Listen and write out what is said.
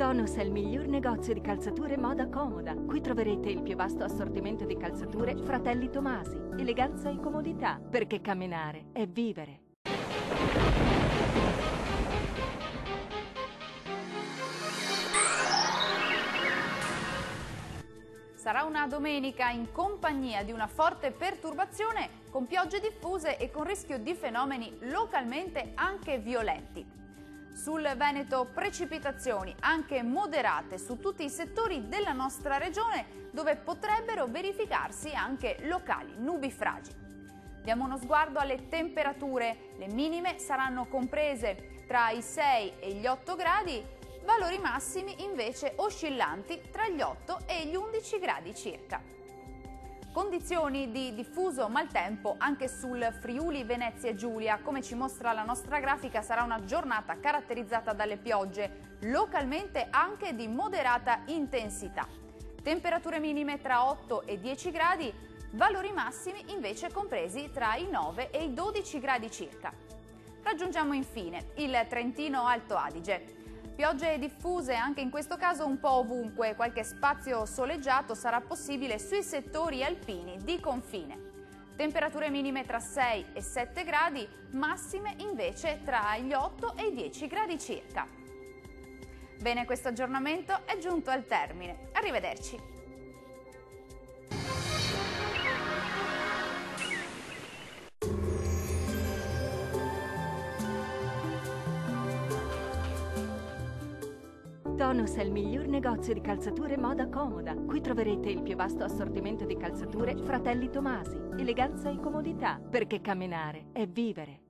Tonus è il miglior negozio di calzature moda comoda. Qui troverete il più vasto assortimento di calzature Fratelli Tomasi. Eleganza e comodità, perché camminare è vivere. Sarà una domenica in compagnia di una forte perturbazione con piogge diffuse e con rischio di fenomeni localmente anche violenti. Sul Veneto precipitazioni anche moderate su tutti i settori della nostra regione, dove potrebbero verificarsi anche locali nubifragi. Diamo uno sguardo alle temperature. Le minime saranno comprese tra i 6 e gli 8 gradi, valori massimi invece oscillanti tra gli 8 e gli 11 gradi circa. Condizioni di diffuso maltempo anche sul Friuli Venezia Giulia. Come ci mostra la nostra grafica, sarà una giornata caratterizzata dalle piogge, localmente anche di moderata intensità. Temperature minime tra 8 e 10 gradi, valori massimi invece compresi tra i 9 e i 12 gradi circa. Raggiungiamo infine il Trentino Alto Adige. Piogge diffuse anche in questo caso un po' ovunque, qualche spazio soleggiato sarà possibile sui settori alpini di confine. Temperature minime tra 6 e 7 gradi, massime invece tra gli 8 e i 10 gradi circa. Bene, questo aggiornamento è giunto al termine. Arrivederci. Tonus è il miglior negozio di calzature moda comoda. Qui troverete il più vasto assortimento di calzature Fratelli Tomasi. Eleganza e comodità, perché camminare è vivere.